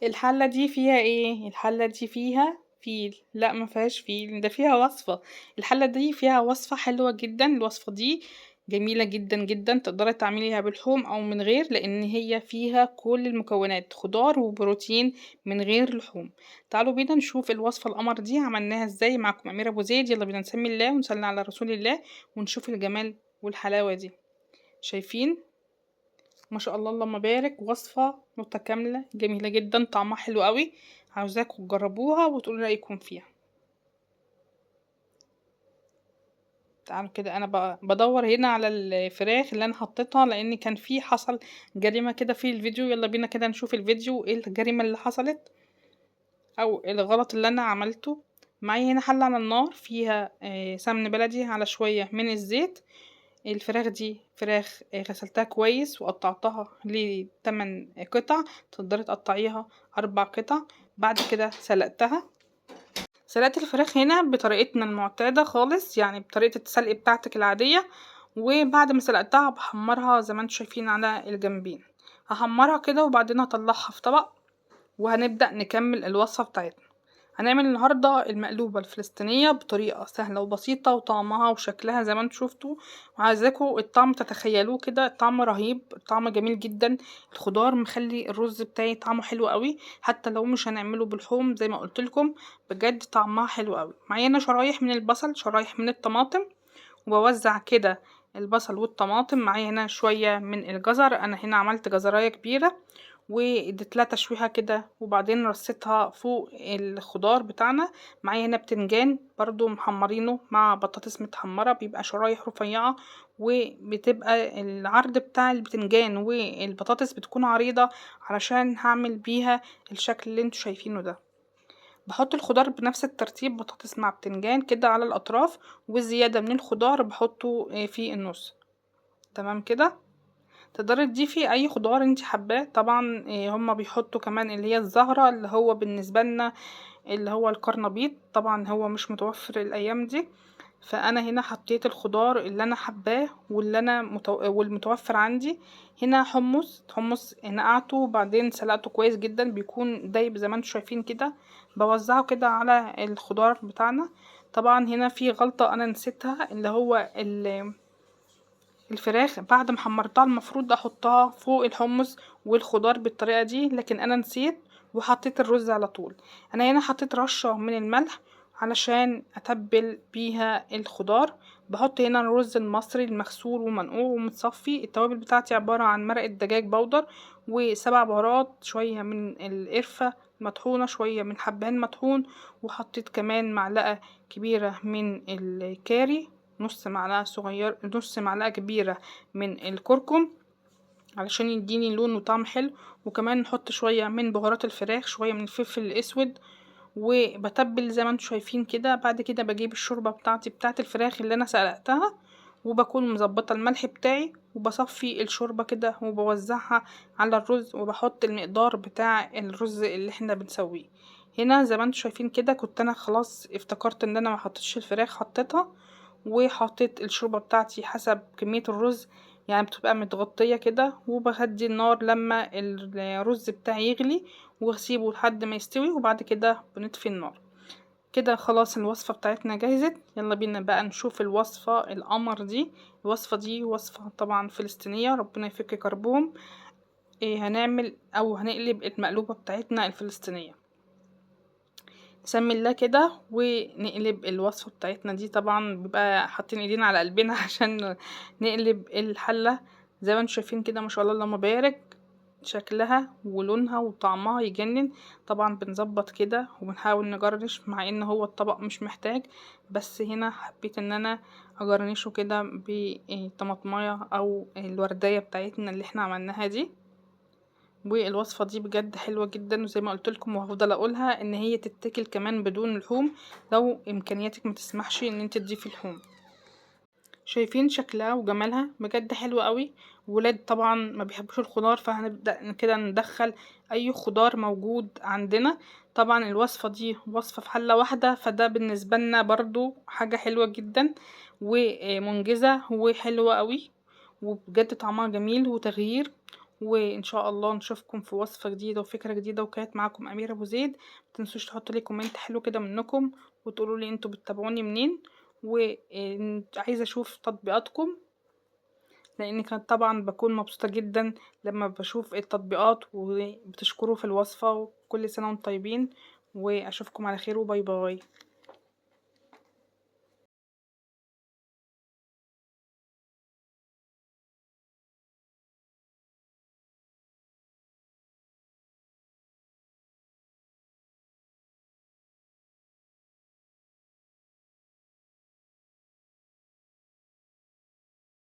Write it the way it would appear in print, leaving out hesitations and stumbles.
الحلة دي فيها ايه؟ الحلة دي فيها فيل. لا، ما فيهاش فيل، ده فيها وصفة. الحلة دي فيها وصفة حلوة جدا. الوصفة دي جميلة جدا جدا، تقدري تعمليها باللحوم او من غير، لان هي فيها كل المكونات خضار وبروتين من غير لحوم. تعالوا بينا نشوف الوصفة القمر دي عملناها ازاي. معكم أميرة أبو زيد. يلا بينا نسمي الله ونصلي على رسول الله ونشوف الجمال والحلاوة دي. شايفين؟ ما شاء الله اللهم بارك. وصفة متكاملة جميلة جدا، طعمها حلو قوي. عاوزاكم تجربوها وتقولوا رأيكم فيها. تعالوا كده، انا بدور هنا على الفراخ اللي انا حطيتها، لان كان في حصل جريمة كده في الفيديو. يلا بينا كده نشوف الفيديو، ايه الجريمة اللي حصلت او الغلط اللي انا عملته. معايا هنا حلة على النار فيها سمن بلدي على شوية من الزيت. الفراخ دي فراخ غسلتها كويس وقطعتها ل8 قطع. تقدري تقطعيها 4 قطع. بعد كده سلقت الفراخ هنا بطريقتنا المعتادة خالص، يعني بطريقة السلق بتاعتك العادية. وبعد ما سلقتها بحمرها زي ما انتم شايفين على الجنبين. هحمرها كده وبعدين هطلعها في طبق، وهنبدأ نكمل الوصفة بتاعتنا. هنعمل النهاردة المقلوبة الفلسطينية بطريقة سهلة وبسيطة، وطعمها وشكلها زي ما انتوا شفتوا. وعايزاكوا الطعم تتخيلوه كده، الطعم رهيب، الطعم جميل جدا. الخضار مخلي الرز بتاعي طعمه حلو قوي، حتى لو مش هنعمله بالحوم زي ما قلت لكم. بجد طعمها حلو قوي. معايا هنا شرايح من البصل، شرايح من الطماطم، وبوزع كده البصل والطماطم. معايا هنا شوية من الجزر، انا هنا عملت جزراية كبيرة واديت لها تشويحه كده، وبعدين رصيتها فوق الخضار بتاعنا. معايا هنا بتنجان برضو محمرينه مع بطاطس متحمره، بيبقى شرايح رفيعه، وبتبقى العرض بتاع البتنجان والبطاطس بتكون عريضه، علشان هعمل بيها الشكل اللي انتوا شايفينه ده. بحط الخضار بنفس الترتيب، بطاطس مع بتنجان كده على الاطراف، والزياده من الخضار بحطه في النص. تمام كده. تقدري تضيفي اي خضار انت حباه طبعا. هما بيحطوا كمان اللي هي الزهرة، اللي هو بالنسبة لنا اللي هو القرنبيط. طبعا هو مش متوفر الايام دي، فانا هنا حطيت الخضار اللي انا حباه والمتوفر عندي. هنا حمص نقعته وبعدين سلقته كويس جدا، بيكون دايب زي ما انتم شايفين كده. بوزعه كده على الخضار بتاعنا. طبعا هنا في غلطة انا نسيتها، اللي هو الفراخ بعد ما حمرتها المفروض احطها فوق الحمص والخضار بالطريقة دي، لكن انا نسيت وحطيت الرز على طول. انا هنا حطيت رشة من الملح علشان اتبل بيها الخضار. بحط هنا الرز المصري المغسول ومنقوع ومتصفي. التوابل بتاعتي عبارة عن مرقة دجاج بودر، وسبع بهارات، شوية من القرفة مطحونة، شوية من حبهان مطحون، وحطيت كمان معلقة كبيرة من الكاري، نص معلقة كبيرة من الكركم علشان يديني لون وطعم حلو. وكمان نحط شوية من بهارات الفراخ، شوية من الفلفل الاسود، وبتبل زي ما انتم شايفين كده. بعد كده بجيب الشوربة بتاعت الفراخ اللي انا سلقتها، وبكون مظبطة الملح بتاعي، وبصفي الشوربة كده وبوزعها على الرز، وبحط المقدار بتاع الرز اللي احنا بنسويه. هنا زي ما انتم شايفين كده، كنت انا خلاص افتكرت ان انا ما حطيتش الفراخ، حطيتها وحطيت الشوربة بتاعتي حسب كمية الرز، يعني بتبقى متغطية كده. وبهدي النار لما الرز بتاعي يغلي، واسيبه لحد ما يستوي، وبعد كده بنطفي النار. كده خلاص الوصفة بتاعتنا جاهزت. يلا بينا بقى نشوف الوصفة القمر دي. الوصفة دي وصفة طبعا فلسطينية، ربنا يفك كربهم. هنعمل او هنقلب المقلوبة بتاعتنا الفلسطينية. نسمي الله كده ونقلب الوصفة بتاعتنا دي. طبعا بيبقى حاطين ايدينا على قلبنا عشان نقلب الحلة. زي ما انتم شايفين كده، ما شاء الله اللهم بارك، شكلها ولونها وطعمها يجنن. طبعا بنظبط كده وبنحاول نجرنش، مع ان هو الطبق مش محتاج، بس هنا حبيت ان انا اجرنشه كده بطماطمايه او الوردية بتاعتنا اللي احنا عملناها دي. والوصفة دي بجد حلوة جدا، وزي ما قلت لكم وهفضل اقولها، ان هي تتاكل كمان بدون لحوم لو امكانياتك ما تسمحش ان انت تضيفي لحوم. شايفين شكلها وجمالها بجد حلو قوي. ولاد طبعا ما بيحبوش الخضار، فهنبدأ كده ندخل اي خضار موجود عندنا. طبعا الوصفة دي وصفة في حلة واحدة، فده بالنسبة لنا برضو حاجة حلوة جدا ومنجزة وحلوة قوي، وبجد طعمها جميل وتغيير. وان شاء الله نشوفكم في وصفة جديدة وفكرة جديدة. وكانت معاكم أميرة أبو زيد. متنسوش تحطوا لي كومنت حلو كده منكم وتقولوا لي انتوا بتتابعوني منين، وعايزة اشوف تطبيقاتكم، لاني كانت طبعا بكون مبسوطة جدا لما بشوف التطبيقات وبتشكروا في الوصفة. وكل سنة وانتم طيبين، واشوفكم على خير، وباي باي.